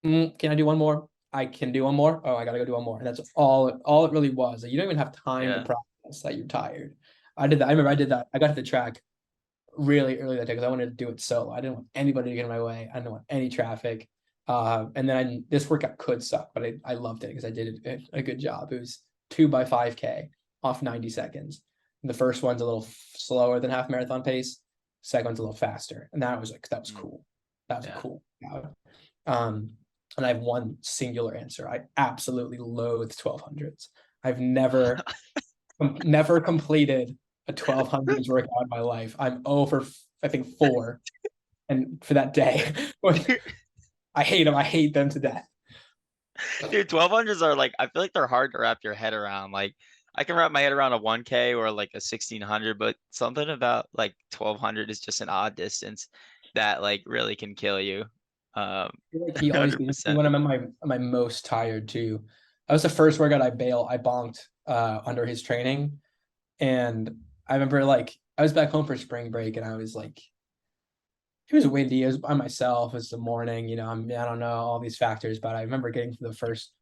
be like, can I do one more? I can do one more. Oh, I gotta go do one more. And that's all it really was. Like, you don't even have time to process that you're tired. I did that. I remember I did that. I got to the track really early that day because I wanted to do it solo. I didn't want anybody to get in my way. I didn't want any traffic. And then this workout could suck, but I loved it because I did a good job. It was 2x5K off 90 seconds. And the first one's a little slower than half marathon pace. Second one's a little faster. And that was cool. That was a cool workout. And I have one singular answer. I absolutely loathe 1200s. I've never completed a 1200s workout in my life. I'm over, I think, 4. And for that day, I hate them. I hate them to death. Dude, 1200s are like, I feel like they're hard to wrap your head around. Like, I can wrap my head around a 1K or like a 1600, but something about like 1200 is just an odd distance that like really can kill you. I feel like he always beats me 100%. when I'm at my most tired too. That was the first workout I bonked under his training. And I remember like I was back home for spring break and I was like, it was windy. I was by myself. It's the morning, I don't know all these factors, but I remember getting to the first.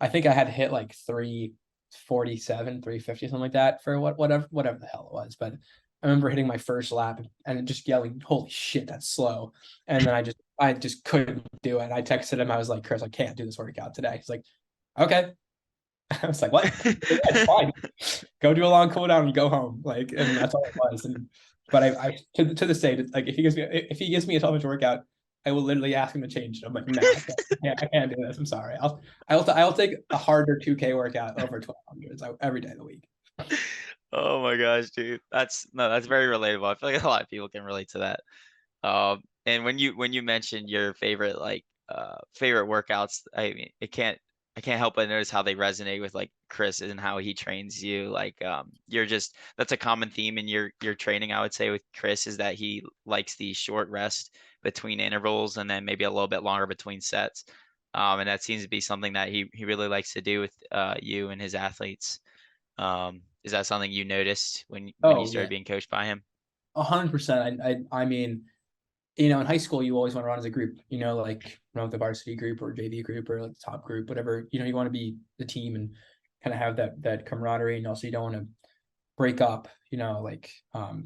I think I had hit like 347, 350, something like that for whatever the hell it was. But I remember hitting my first lap and just yelling, "Holy shit, that's slow!" And then I just couldn't do it. I texted him. I was like, "Chris, I can't do this workout today." He's like, "Okay." I was like, "What? Yeah, it's fine. Go do a long cool down and go home." Like, and that's all it was. But I to this day, like if he gives me a 12-inch workout, I will literally ask him to change it. I'm like, no, I can't do this. I'm sorry. I'll take a harder 2K workout over 1200s every day of the week. Oh my gosh, dude. That's very relatable. I feel like a lot of people can relate to that. And when you mentioned your favorite favorite workouts, I mean, I can't help but notice how they resonate with like Chris and how he trains you. Like that's a common theme in your training, I would say, with Chris, is that he likes the short rest between intervals and then maybe a little bit longer between sets. And that seems to be something that he really likes to do with you and his athletes. Is that something you noticed when you Oh started yeah, being coached by him? 100%. I mean, in high school, you always want to run as a group, like run with the varsity group or JV group or like the top group, whatever, you want to be the team and kind of have that camaraderie. And also you don't want to break up, like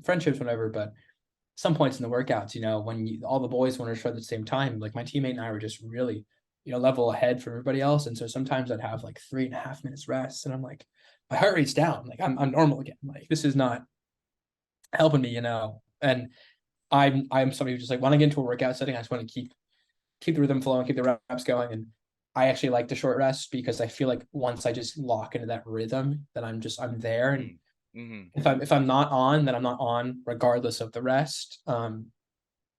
friendships, whatever. But some points in the workouts, when all the boys want to start at the same time, like my teammate and I were just really, level ahead from everybody else. And so sometimes I'd have like 3.5 minutes rest and I'm like, my heart rate's down. Like I'm normal again. Like this is not helping me, and I'm somebody who just like when I get into a workout setting, I just want to keep the rhythm flowing, keep the reps going. And I actually like the short rest because I feel like once I just lock into that rhythm, then I'm there. And if I'm not on, then I'm not on regardless of the rest.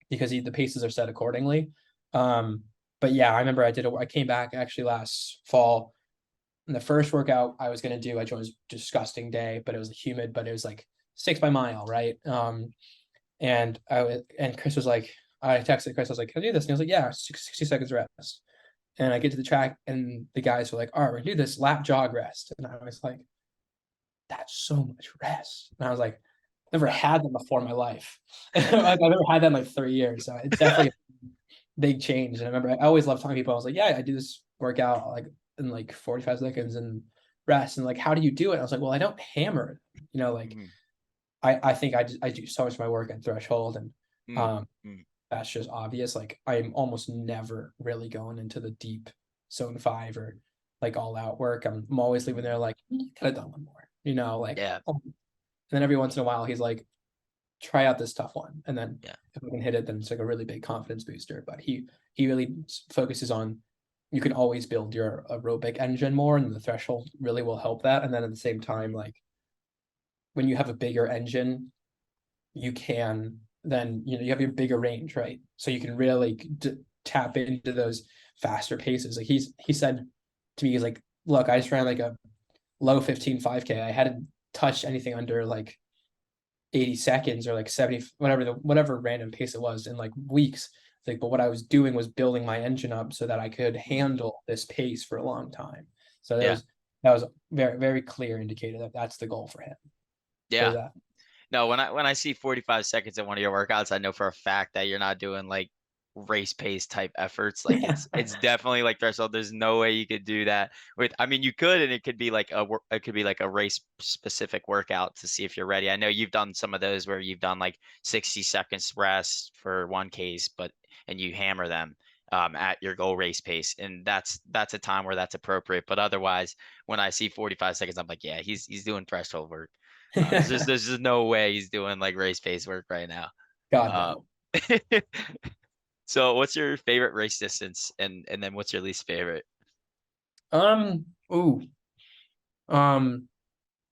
Because the paces are set accordingly. But yeah, I remember I came back actually last fall. And the first workout I was gonna do, I chose a disgusting day, but it was humid, but it was like 6 by mile, right? And Chris was like, I texted Chris, I was like, can I do this? And he was like, yeah, 60 seconds rest. And I get to the track and the guys were like, all right, we're gonna do this lap jog rest. And I was like, that's so much rest. And I was like, never had that before in my life. I've never had that in like 3 years. So it's definitely a big change. And I remember I always loved telling people, I was like, yeah, I do this workout like in like 45 seconds and rest. And like, how do you do it? I was like, well, I don't hammer, like I think I do so much of my work at threshold and that's just obvious. Like I'm almost never really going into the deep zone 5 or like all out work. I'm always leaving there like could have done one more, like Yeah. and then every once in a while he's like, try out this tough one. And then Yeah. if we can hit it, then it's like a really big confidence booster. But he really focuses on you can always build your aerobic engine more, and the threshold really will help that. And then at the same time, like when you have a bigger engine, you can then you have your bigger range, right? So you can really tap into those faster paces. Like he said to me, he's like, look, I just ran like a low 15 5K. I hadn't touched anything under like 80 seconds or like 70, whatever random pace it was in like weeks. Like, but what I was doing was building my engine up so that I could handle this pace for a long time. So that was very, very clear indicator that that's the goal for him. Yeah. So No, when I see 45 seconds in one of your workouts, I know for a fact that you're not doing like race pace type efforts. Like it's definitely like threshold. There's no way you could do that with, I mean, you could, and it could be like a race specific workout to see if you're ready. I know you've done some of those where you've done like 60 seconds rest for 1Ks, and you hammer them. at your goal race pace, and that's a time where that's appropriate. But otherwise, when I see 45 seconds, I'm like, yeah, he's doing threshold work. There's just no way he's doing like race pace work right now. God Uh, no. so what's your favorite race distance, and then what's your least favorite? Ooh.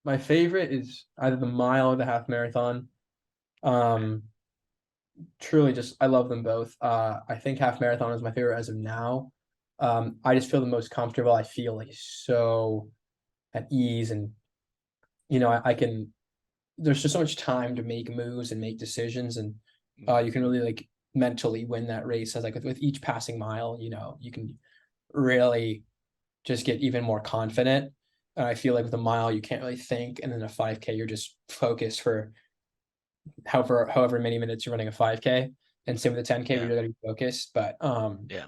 My favorite is either the mile or the half marathon. Truly just I love them both. I think half marathon is my favorite as of now. I just feel the most comfortable. I feel like so at ease, and I can there's just so much time to make moves and make decisions, and you can really like mentally win that race as like with each passing mile, you can really just get even more confident. And I feel like with a mile you can't really think, and then a 5K you're just focused for however many minutes you're running a 5K. And same with the 10K, Yeah. we gotta be focused. But Yeah.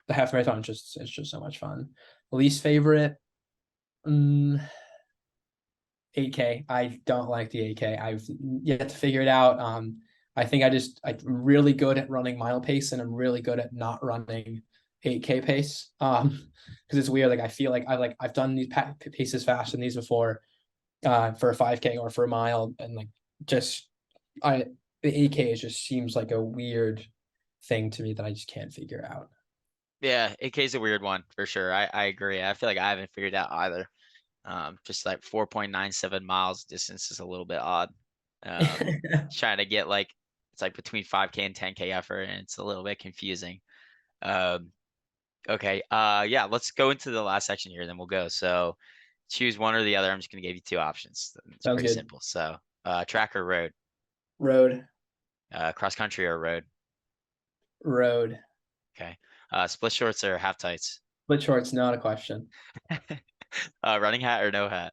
the half marathon it's just so much fun. Least favorite, 8K. I don't like the 8K. I've yet to figure it out. I think I'm really good at running mile pace, and I'm really good at not running 8K pace. Because it's weird. Like I feel like I've done these paces faster than these before, for a 5K or for a mile, and like just the 8K just seems like a weird thing to me that I just can't figure out. Yeah, 8K is a weird one for sure. I agree. I feel like I haven't figured out either. Just like 4.97 miles distance is a little bit odd. Trying to get like it's like between 5K and 10K effort, and it's a little bit confusing. Okay. Yeah, let's go into the last section here, then we'll go. So choose one or the other. I'm just gonna give you two options. It's Sounds pretty good. simple. So track or road? Road. Cross country or road? Road. Okay. Split shorts or half tights? Split shorts, not a question. Running hat or no hat?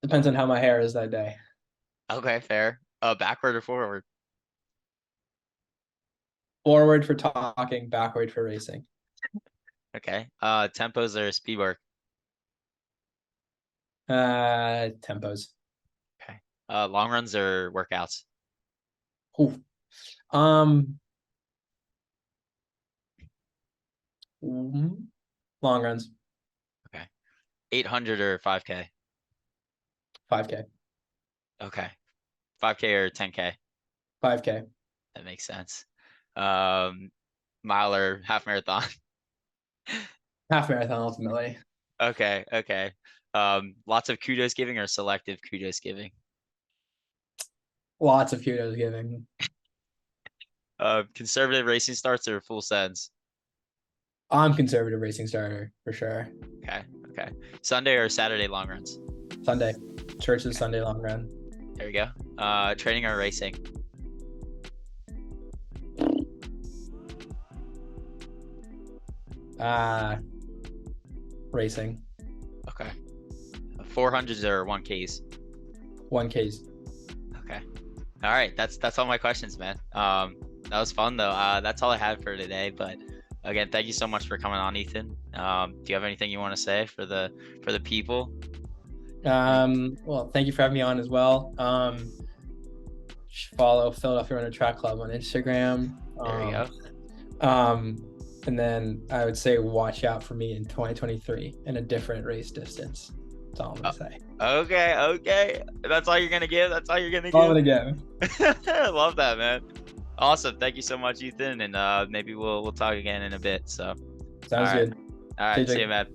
Depends on how my hair is that day. Okay, fair. Backward or forward? Forward for talking, backward for racing. Okay. Tempos or speed work? Tempos. Okay. Long runs or workouts? Ooh. Long runs. Okay. 800 or 5K? 5K. Okay. 5K or 10K? 5K. That makes sense. Mile or half marathon? Half marathon ultimately. Okay, okay. Lots of kudos giving or selective kudos giving? Lots of kudos giving. Conservative racing starts or full sends? I'm conservative racing starter for sure. Okay, okay. Sunday or Saturday long runs? Sunday. Church's Sunday long run. There we go. Training or racing? Racing. Okay. 400s or 1Ks? 1Ks. Okay. All right. That's all my questions, man. That was fun though. That's all I had for today. But again, thank you so much for coming on, Ethan. Do you have anything you want to say for the people? Well, thank you for having me on as well. Follow Philadelphia Runner Track Club on Instagram. There we go. And then I would say watch out for me in 2023 in a different race distance. That's all I'm gonna say. Okay, okay. That's all you're gonna give? That's all you're gonna give? All I'm gonna give. I love that, man. Awesome. Thank you so much, Ethan. And maybe we'll talk again in a bit. So Sounds good. all right, see you, man.